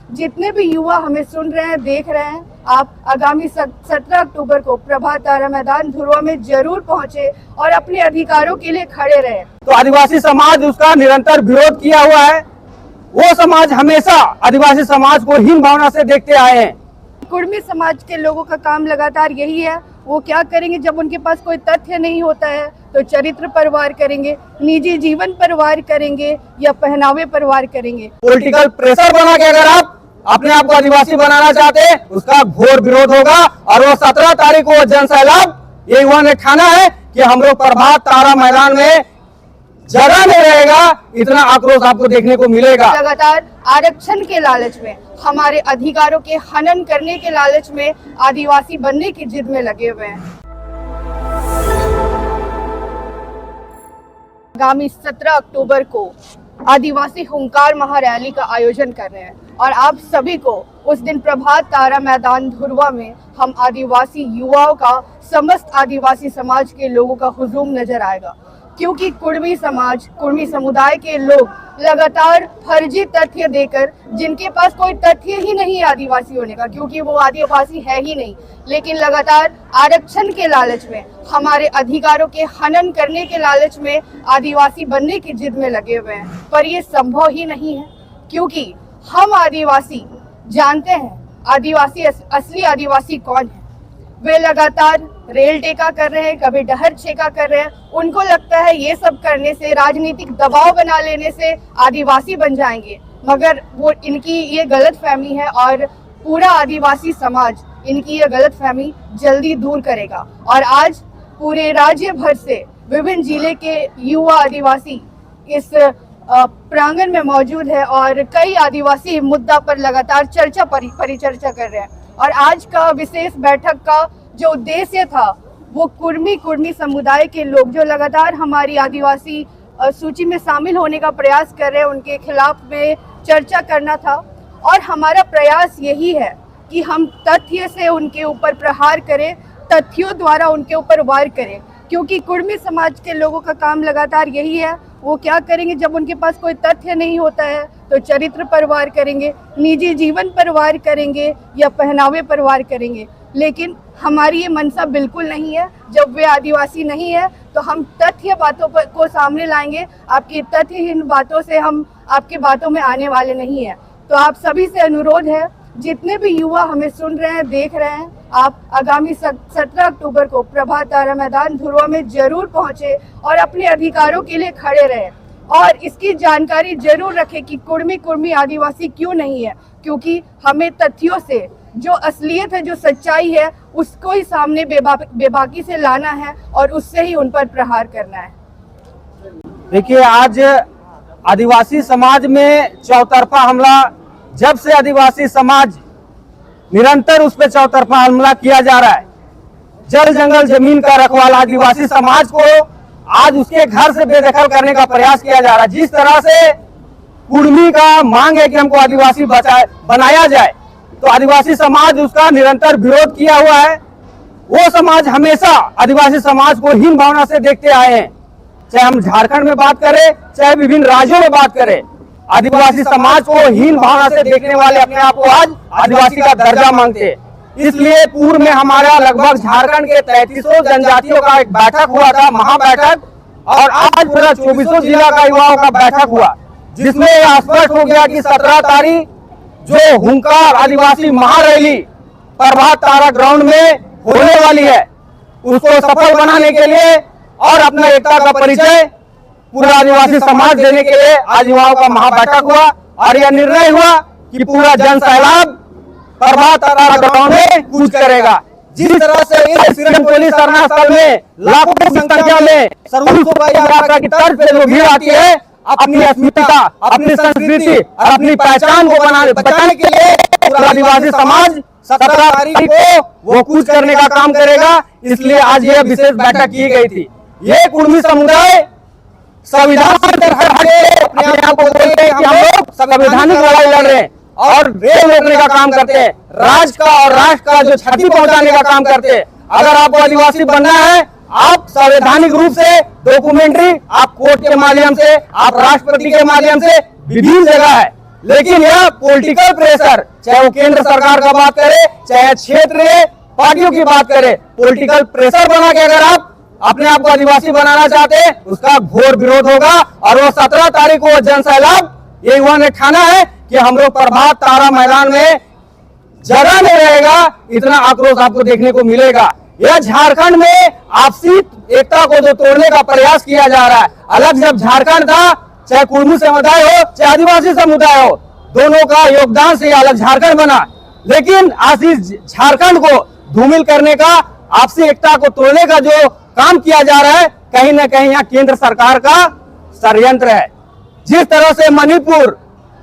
जितने भी युवा हमें सुन रहे हैं, देख रहे हैं, आप आगामी 17 अक्टूबर को प्रभात तारा मैदान धुरवा में जरूर पहुंचे और अपने अधिकारों के लिए खड़े रहे। तो आदिवासी समाज उसका निरंतर विरोध किया हुआ है। वो समाज हमेशा आदिवासी समाज को हीन भावना से देखते आए हैं। कुर्मी समाज के लोगों का काम लगातार यही है। वो क्या करेंगे जब उनके पास कोई तथ्य नहीं होता है तो चरित्र पर वार करेंगे, निजी जीवन पर वार करेंगे या पहनावे पर वार करेंगे। पॉलिटिकल प्रेशर बना के अगर आप अपने आप को आदिवासी बनाना चाहते हैं, उसका घोर विरोध होगा। और वो 17 तारीख को जन सैलाब ये युवा ने ठाना है कि हम लोग प्रभात तारा मैदान में जगह नहीं रहेगा, इतना आक्रोश आपको देखने को मिलेगा। लगातार आरक्षण के लालच में, हमारे अधिकारों के हनन करने के लालच में आदिवासी बनने की जिद में लगे हुए हैं। आगामी 17 अक्टूबर को आदिवासी हुंकार महारैली का आयोजन कर रहे हैं और आप सभी को उस दिन प्रभात तारा मैदान धुरवा में हम आदिवासी युवाओं का, समस्त आदिवासी समाज के लोगों का हुजूम नजर आएगा। क्योंकि कुर्मी समाज, कुर्मी समुदाय के लोग लगातार फर्जी तथ्य देकर, जिनके पास कोई तथ्य ही नहीं है आदिवासी होने का, क्योंकि वो आदिवासी है ही नहीं, लेकिन लगातार आरक्षण के लालच में, हमारे अधिकारों के हनन करने के लालच में आदिवासी बनने की जिद में लगे हुए हैं। पर ये संभव ही नहीं है, क्योंकि हम आदिवासी जानते हैं आदिवासी असली आदिवासी कौन है। वे लगातार रेल टेका कर रहे हैं, कभी डहर छेका कर रहे हैं। उनको लगता है ये सब करने से, राजनीतिक दबाव बना लेने से आदिवासी बन जाएंगे, मगर वो इनकी ये गलतफहमी है और पूरा आदिवासी समाज इनकी ये गलतफहमी जल्दी दूर करेगा। और आज पूरे राज्य भर से विभिन्न जिले के युवा आदिवासी इस प्रांगण में मौजूद है और कई आदिवासी मुद्दा पर लगातार परिचर्चा कर रहे हैं। और आज का विशेष बैठक का जो उद्देश्य था वो कुर्मी समुदाय के लोग जो लगातार हमारी आदिवासी सूची में शामिल होने का प्रयास कर रहे हैं, उनके खिलाफ में चर्चा करना था। और हमारा प्रयास यही है कि हम तथ्य से उनके ऊपर प्रहार करें, तथ्यों द्वारा उनके ऊपर वार करें। क्योंकि कुर्मी समाज के लोगों का काम लगातार यही है। वो क्या करेंगे जब उनके पास कोई तथ्य नहीं होता है तो चरित्र पर वार करेंगे, निजी जीवन पर वार करेंगे या पहनावे पर वार करेंगे। लेकिन हमारी ये मनसा बिल्कुल नहीं है। जब वे आदिवासी नहीं है तो हम तथ्य बातों पर को सामने लाएंगे। आपकी तथ्यहीन बातों से हम आपके बातों में आने वाले नहीं है। तो आप सभी से अनुरोध है, जितने भी युवा हमें सुन रहे हैं, देख रहे हैं, आप आगामी 17 अक्टूबर को प्रभात तारा मैदान धुरवा में जरूर पहुंचे और अपने अधिकारों के लिए खड़े रहे। और इसकी जानकारी जरूर रखें कि कुर्मी आदिवासी क्यों नहीं है, क्योंकि हमें तथ्यों से जो असलियत है, जो सच्चाई है, उसको ही सामने बेबाकी से लाना है और उससे ही उन पर प्रहार करना है। देखिए, आज आदिवासी समाज में चौतरफा हमला, जब से आदिवासी समाज निरंतर उस पर चौतरफा हमला किया जा रहा है। जल जंगल जमीन का रखवाला आदिवासी समाज को आज उसके घर से बेदखल करने का प्रयास किया जा रहा है। जिस तरह से कुर्मी का मांग है कि हमको आदिवासी बनाया जाए, तो आदिवासी समाज उसका निरंतर विरोध किया हुआ है। वो समाज हमेशा आदिवासी समाज को हीन भावना से देखते आए हैं। चाहे हम झारखंड में बात करें, चाहे विभिन्न राज्यों में बात करें, आदिवासी समाज को हीन भावना से देखने वाले अपने आप को आज आदिवासी का दर्जा मांगते हैं। इसलिए पूर्व में हमारा लगभग झारखंड के 3300 जनजातियों का एक बैठक हुआ था, महाबैठक, और आज पूरा 2400 जिला का युवाओं का बैठक हुआ, जिसमें स्पष्ट हो गया कि 17 तारीख जो हुंकार आदिवासी महारैली प्रभात तारा ग्राउंड में होने वाली है, उसको सफल बनाने के लिए और अपना एकता का परिचय पूरा आदिवासी समाज देने के लिए आज युवाओं का महाबैठक हुआ। और यह निर्णय हुआ कि पूरा जन सैलाब प्रभात तारा ग्राउंड में कूच करेगा। जिस तरह से इस सिरनटोली सरना स्थल में लाखों की संख्या में सर्वोच्च यात्रा की तर्ज पे जो भीड़ आती है, अपनी अस्मिता, अपनी संस्कृति और अपनी पहचान को बचाने के लिए पूरा आदिवासी समाज 17 तारीख को वो कूच करने का काम करेगा। इसलिए आज यह विशेष बैठक की गई थी। ये कुर्मी समुदाय संविधान से अपने आप को बोलते हैं कि हम लोग संवैधानिक लड़ाई लड़ रहे हैं और रेल रोकने का काम करते हैं, राज्य का और राष्ट्र का जो क्षति पहुंचाने का काम करते हैं। अगर आपको आदिवासी बनना है, आप संवैधानिक रूप से डॉक्यूमेंट्री, आप कोर्ट के माध्यम से, आप राष्ट्रपति के माध्यम से, विभिन्न जगह है लेकिन यह पॉलिटिकल प्रेशर, चाहे वो केंद्र सरकार का बात करे, चाहे क्षेत्रीय पार्टियों की बात करे, पॉलिटिकल प्रेशर बना के अगर आप अपने आप को आदिवासी बनाना चाहते हैं, उसका घोर विरोध होगा। और वो 17 तारीख को जन सैलाब ये युवा ने ठाना है कि हम लोग प्रभात तारा मैदान में जगह नहीं रहेगा, इतना आक्रोश आपको देखने को मिलेगा। यह झारखंड में आपसी एकता को जो तोड़ने का प्रयास किया जा रहा है। अलग जब झारखंड था, चाहे कुर्मी समुदाय हो चाहे आदिवासी समुदाय हो, दोनों का योगदान से अलग झारखंड बना। लेकिन आज इस झारखंड को धूमिल करने का, आपसी एकता को तोड़ने का जो काम किया जा रहा है, कहीं ना कहीं यहाँ केंद्र सरकार का षड्यंत्र है। जिस तरह से मणिपुर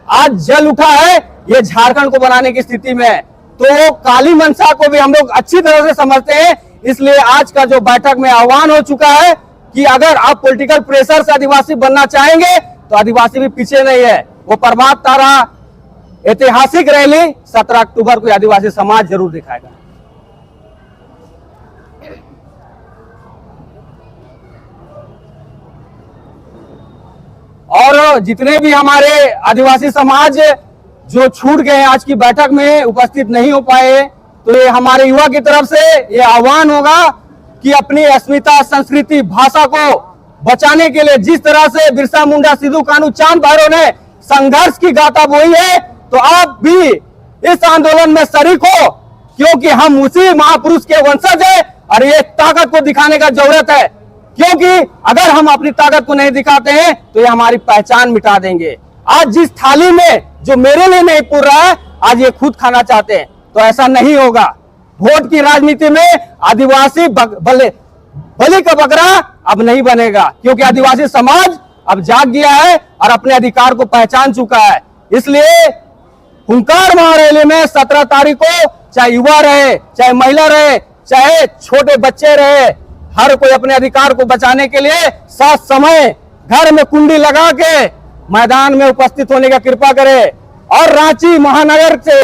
आज जल उठा है, ये झारखंड को बनाने की स्थिति में है। तो काली मंशा को भी हम लोग अच्छी तरह से समझते हैं। इसलिए आज का जो बैठक में आह्वान हो चुका है कि अगर आप पॉलिटिकल प्रेशर से आदिवासी बनना चाहेंगे तो आदिवासी भी पीछे नहीं है। वो प्रभात तारा ऐतिहासिक रैली 17 अक्टूबर को आदिवासी समाज जरूर दिखाएगा। और जितने भी हमारे आदिवासी समाज जो छूट गए आज की बैठक में उपस्थित नहीं हो पाए, तो ये हमारे युवा की तरफ से ये आह्वान होगा कि अपनी अस्मिता, संस्कृति, भाषा को बचाने के लिए जिस तरह से बिरसा मुंडा, सिद्धू कान्हू, चांद भैरव ने संघर्ष की गाथा बोई है, तो आप भी इस आंदोलन में शरीक हो, क्योंकि हम उसी महापुरुष के वंशज हैं। और ये ताकत को दिखाने का जरूरत है, क्योंकि अगर हम अपनी ताकत को नहीं दिखाते हैं तो ये हमारी पहचान मिटा देंगे। आज जिस थाली में जो मेरे लिए नहीं पूर रहा है, आज ये खुद खाना चाहते हैं, तो ऐसा नहीं होगा। वोट की राजनीति में आदिवासी बलि का बकरा अब नहीं बनेगा, क्योंकि आदिवासी समाज अब जाग गया है और अपने अधिकार को पहचान चुका है। इसलिए हुंकार महारैली में 17 तारीख को चाहे युवा रहे, चाहे महिला रहे, चाहे छोटे बच्चे रहे, हर कोई अपने अधिकार को बचाने के लिए साथ समय घर में कुंडी लगा के मैदान में उपस्थित होने का कृपा करे। और रांची महानगर से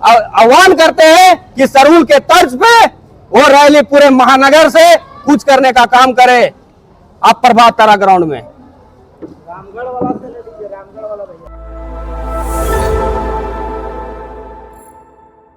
आह्वान करते हैं कि सरहुल के तर्ज पे वो रैली पूरे महानगर से कुछ करने का काम करे। आप प्रभात तारा ग्राउंड में रामगढ़ वाला